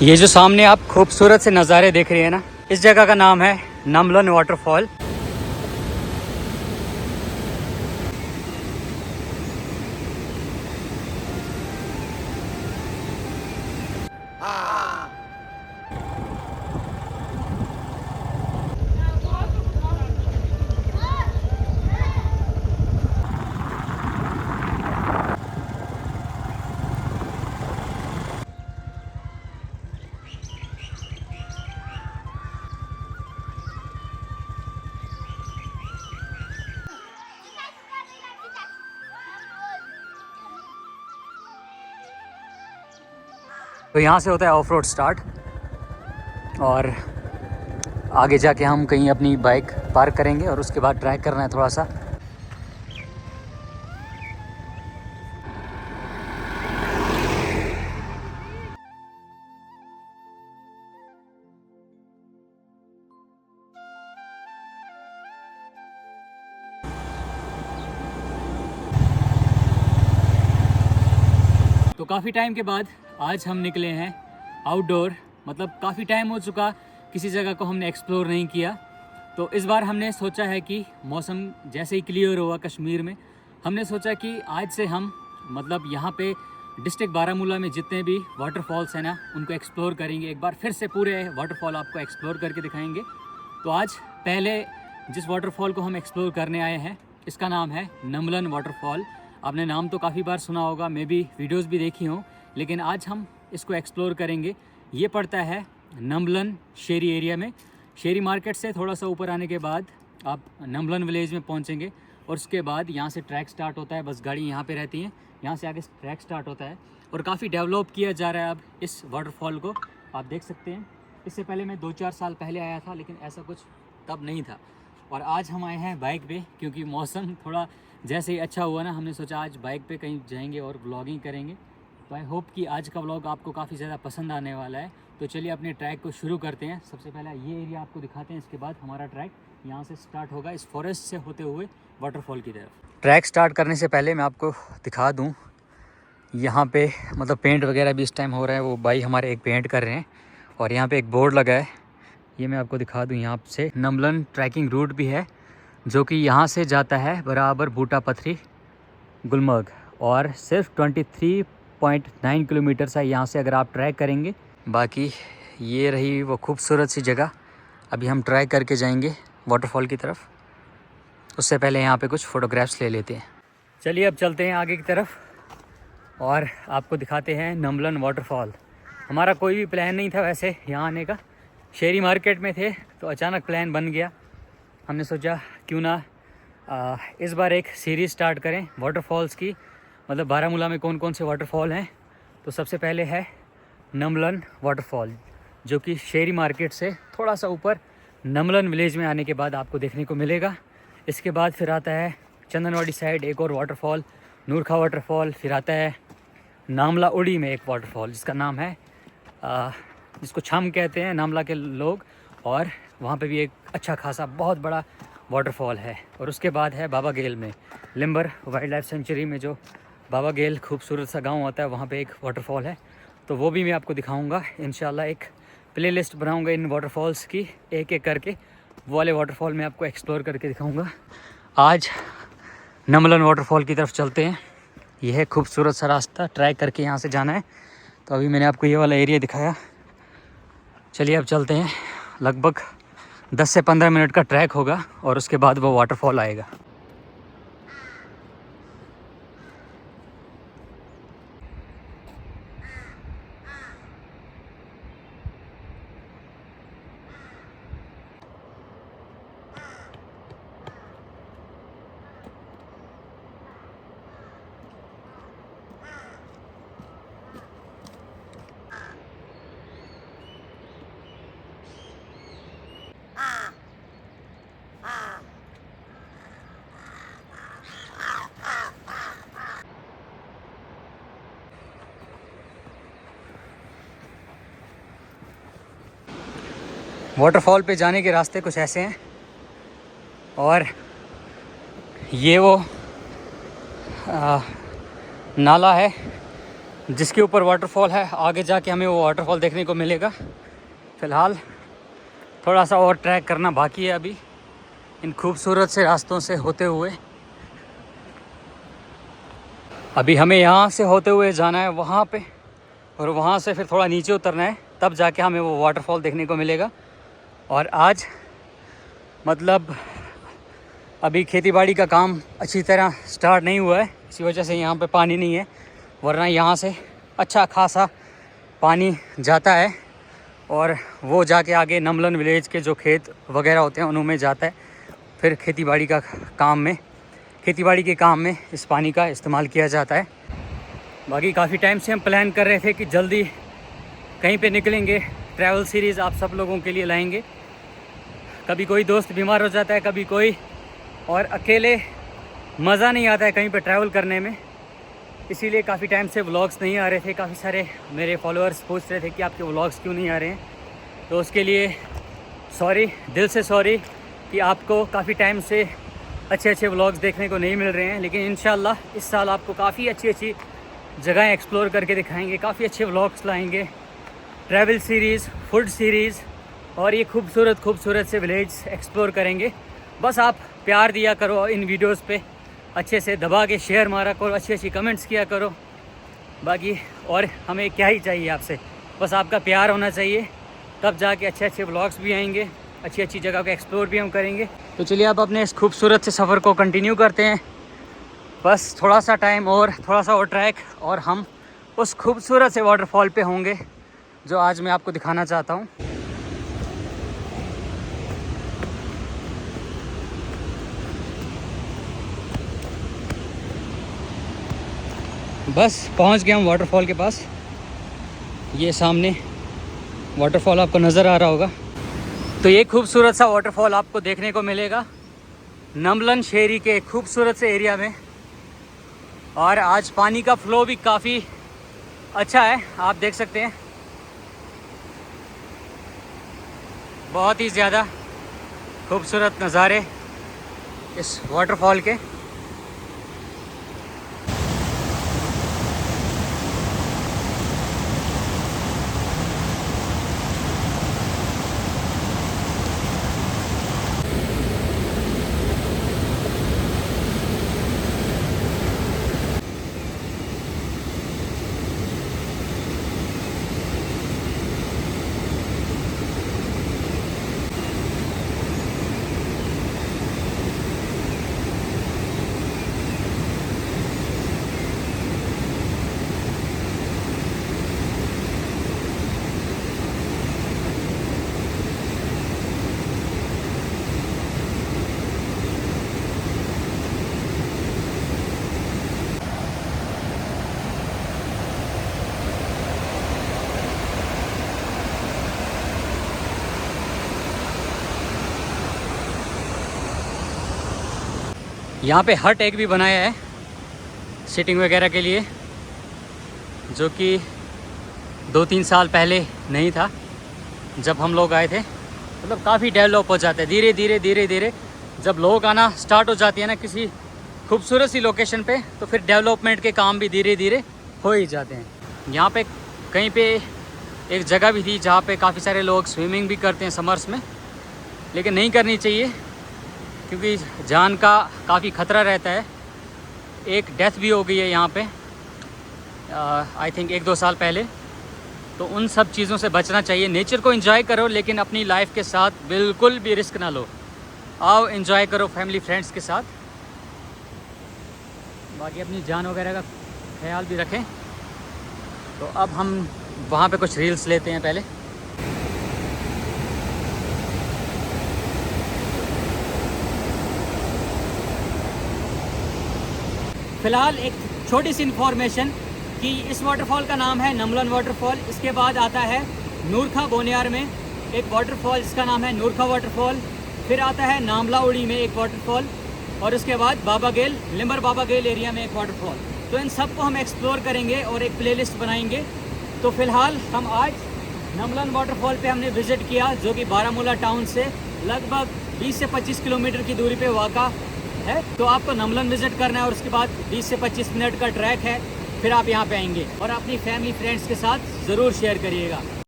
ये जो सामने आप खूबसूरत से नज़ारे देख रहे हैं ना, इस जगह का नाम है नमलन वाटरफॉल। तो यहाँ से होता है ऑफ रोड स्टार्ट और आगे जाके हम कहीं अपनी बाइक पार्क करेंगे और उसके बाद ट्रैक करना है थोड़ा सा। तो काफ़ी टाइम के बाद आज हम निकले हैं आउटडोर, मतलब काफ़ी टाइम हो चुका किसी जगह को हमने एक्सप्लोर नहीं किया। तो इस बार हमने सोचा है कि मौसम जैसे ही क्लियर हुआ कश्मीर में, हमने सोचा कि आज से हम मतलब यहाँ पे डिस्ट्रिक्ट बारामूला में जितने भी वाटरफॉल्स हैं ना, उनको एक्सप्लोर करेंगे। एक बार फिर से पूरे वाटरफॉल आपको एक्सप्लोर करके दिखाएंगे। तो आज पहले जिस वाटरफॉल को हम एक्सप्लोर करने आए हैं, इसका नाम है नमलन वाटरफॉल। आपने नाम तो काफ़ी बार सुना होगा, मैं भी वीडियोस भी देखी हूँ, लेकिन आज हम इसको एक्सप्लोर करेंगे। ये पड़ता है नमलन शेरी एरिया में। शेरी मार्केट से थोड़ा सा ऊपर आने के बाद आप नमलन विलेज में पहुँचेंगे और उसके बाद यहाँ से ट्रैक स्टार्ट होता है। बस गाड़ी यहाँ पे रहती हैं, यहाँ से आगे ट्रैक स्टार्ट होता है और काफ़ी डेवलप किया जा रहा है अब इस वाटरफॉल को। आप देख सकते हैं, इससे पहले मैं 2-4 साल पहले आया था, लेकिन ऐसा कुछ तब नहीं था। और आज हम आए हैं बाइक पे, क्योंकि मौसम थोड़ा जैसे ही अच्छा हुआ ना, हमने सोचा आज बाइक पे कहीं जाएंगे और व्लॉगिंग करेंगे। तो आई होप कि आज का व्लॉग आपको काफ़ी ज़्यादा पसंद आने वाला है। तो चलिए अपने ट्रैक को शुरू करते हैं। सबसे पहले ये एरिया आपको दिखाते हैं, इसके बाद हमारा ट्रैक यहाँ से स्टार्ट होगा इस फॉरेस्ट से होते हुए वाटरफॉल की तरफ। ट्रैक स्टार्ट करने से पहले मैं आपको दिखा दूँ, यहाँ पे मतलब पेंट वगैरह भी इस टाइम हो रहा है। वो भाई हमारे एक पेंट कर रहे हैं और यहाँ पे एक बोर्ड लगा है, ये मैं आपको दिखा दूँ। यहाँ से नमलन ट्रैकिंग रूट भी है, जो कि यहाँ से जाता है बराबर बूटा पथरी गुलमर्ग, और सिर्फ 23.9 किलोमीटर है यहाँ से अगर आप ट्रैक करेंगे। बाकी ये रही वो खूबसूरत सी जगह। अभी हम ट्रैक करके जाएंगे वाटरफॉल की तरफ, उससे पहले यहाँ पे कुछ फ़ोटोग्राफ्स ले लेते हैं। चलिए अब चलते हैं आगे की तरफ और आपको दिखाते हैं नमलन वाटरफॉल। हमारा कोई भी प्लान नहीं था वैसे यहाँ आने का, शेरी मार्केट में थे तो अचानक प्लान बन गया। हमने सोचा क्यों ना इस बार एक सीरीज़ स्टार्ट करें वाटरफॉल्स की, मतलब बारामूला में कौन कौन से वाटरफॉल हैं। तो सबसे पहले है नमलन वाटरफॉल, जो कि शेरी मार्केट से थोड़ा सा ऊपर नमलन विलेज में आने के बाद आपको देखने को मिलेगा। इसके बाद फिर आता है चंदनवाड़ी साइड एक और वाटरफॉल, नूरखा वाटरफॉल। फिर आता है नामला उड़ी में एक वाटरफॉल जिसका नाम है जिसको छम कहते हैं नामला के लोग, और वहाँ पे भी एक अच्छा खासा बहुत बड़ा वाटरफॉल है। और उसके बाद है बाबा गेल में, लिम्बर वाइल्ड लाइफ सेंचुरी में जो बाबा गेल खूबसूरत सा गांव होता है, वहाँ पे एक वाटरफॉल है। तो वो भी मैं आपको दिखाऊंगा इंशाल्लाह। एक प्लेलिस्ट बनाऊंगा इन वाटरफॉल्स की, एक एक करके वो वाले वाटरफॉल में आपको एक्सप्लोर करके दिखाऊंगा। आज नमलन वाटरफॉल की तरफ चलते हैं। यह है खूबसूरत सा रास्ता, ट्रैक करके यहाँ से जाना है। तो अभी मैंने आपको ये वाला एरिया दिखाया, चलिए अब चलते हैं। लगभग 10 से 15 मिनट का ट्रैक होगा और उसके बाद वो वाटरफॉल आएगा। वाटरफॉल पे जाने के रास्ते कुछ ऐसे हैं, और ये वो नाला है जिसके ऊपर वाटरफॉल है। आगे जाके हमें वो वाटरफॉल देखने को मिलेगा। फ़िलहाल थोड़ा सा और ट्रैक करना बाकी है अभी इन खूबसूरत से रास्तों से होते हुए। अभी हमें यहाँ से होते हुए जाना है वहाँ पे, और वहाँ से फिर थोड़ा नीचे उतरना है, तब जाके हमें वो वाटरफॉल देखने को मिलेगा। और आज मतलब अभी खेतीबाड़ी का काम अच्छी तरह स्टार्ट नहीं हुआ है, इसी वजह से यहाँ पे पानी नहीं है, वरना यहाँ से अच्छा खासा पानी जाता है और वो जाके आगे नमलन विलेज के जो खेत वगैरह होते हैं उनमें जाता है। फिर खेतीबाड़ी के काम में इस पानी का इस्तेमाल किया जाता है। बाकी काफ़ी टाइम से हम प्लान कर रहे थे कि जल्दी कहीं पे निकलेंगे, ट्रैवल सीरीज़ आप सब लोगों के लिए लाएंगे। कभी कोई दोस्त बीमार हो जाता है, कभी कोई, और अकेले मज़ा नहीं आता है कहीं पे ट्रैवल करने में, इसीलिए काफ़ी टाइम से व्लॉग्स नहीं आ रहे थे। काफ़ी सारे मेरे फॉलोअर्स पूछ रहे थे कि आपके व्लॉग्स क्यों नहीं आ रहे हैं, तो उसके लिए सॉरी, दिल से सॉरी कि आपको काफ़ी टाइम से अच्छे व्लॉग्स देखने को नहीं मिल रहे हैं। लेकिन इंशाल्लाह इस साल आपको काफ़ी अच्छी जगहें एक्सप्लोर करके दिखाएंगे, काफ़ी अच्छे व्लॉग्स लाएंगे, ट्रैवल सीरीज़, फूड सीरीज़, और ये खूबसूरत से विलेज एक्सप्लोर करेंगे। बस आप प्यार दिया करो इन वीडियोस पे, अच्छे से दबा के शेयर मारा करो, अच्छी कमेंट्स किया करो। बाकी और हमें क्या ही चाहिए आपसे, बस आपका प्यार होना चाहिए, तब जाके अच्छे व्लॉग्स भी आएंगे, अच्छी जगह को एक्सप्लोर भी हम करेंगे। तो चलिए अब अपने इस खूबसूरत से सफ़र को कंटिन्यू करते हैं। बस थोड़ा सा टाइम और थोड़ा सा और ट्रैक, और हम उस खूबसूरत से वाटरफॉल पे होंगे जो आज मैं आपको दिखाना चाहता हूँ। बस पहुँच गए हम वाटरफॉल के पास। ये सामने वाटरफॉल आपको नज़र आ रहा होगा। तो ये खूबसूरत सा वाटरफॉल आपको देखने को मिलेगा नमलन शेरी के खूबसूरत से एरिया में, और आज पानी का फ्लो भी काफ़ी अच्छा है, आप देख सकते हैं। बहुत ही ज़्यादा खूबसूरत नज़ारे इस वाटरफॉल के। यहाँ पे हट एक भी बनाया है सिटिंग वगैरह के लिए, जो कि 2-3 साल पहले नहीं था जब हम लोग आए थे। मतलब काफ़ी डेवलप हो जाता है धीरे धीरे जब लोग आना स्टार्ट हो जाती है ना किसी खूबसूरत सी लोकेशन पे, तो फिर डेवलपमेंट के काम भी धीरे धीरे हो ही जाते हैं। यहाँ पे कहीं पे एक जगह भी थी जहाँ पे काफ़ी सारे लोग स्विमिंग भी करते हैं समर्स में, लेकिन नहीं करनी चाहिए क्योंकि जान का काफ़ी ख़तरा रहता है। एक डेथ भी हो गई है यहाँ पे आई थिंक 1-2 साल पहले। तो उन सब चीज़ों से बचना चाहिए। नेचर को एंजॉय करो, लेकिन अपनी लाइफ के साथ बिल्कुल भी रिस्क ना लो। आओ एंजॉय करो फैमिली फ्रेंड्स के साथ, बाकी अपनी जान वगैरह का ख्याल भी रखें। तो अब हम वहाँ पे कुछ रील्स लेते हैं पहले। फ़िलहाल एक छोटी सी इन्फॉर्मेशन कि इस वाटरफॉल का नाम है नमलन वाटरफॉल। इसके बाद आता है नूरखा बोनियार में एक वाटरफॉल जिसका नाम है नूरखा वाटरफॉल। फिर आता है नामला उड़ी में एक वाटरफॉल, और उसके बाद बाबा गेल, लिम्बर बाबा गेल एरिया में एक वाटरफॉल। तो इन सब को हम एक्सप्लोर करेंगे और एक प्लेलिस्ट बनाएंगे। तो फ़िलहाल हम आज नमलन वाटरफॉल पे हमने विज़िट किया, जो कि बारामूला टाउन से लगभग 20 से 25 किलोमीटर की दूरी पे वाक़ा है। तो आपको नमलन विज़िट करना है और उसके बाद 20 से 25 मिनट का ट्रैक है। फिर आप यहाँ पे आएंगे, और अपनी फैमिली फ्रेंड्स के साथ ज़रूर शेयर करिएगा।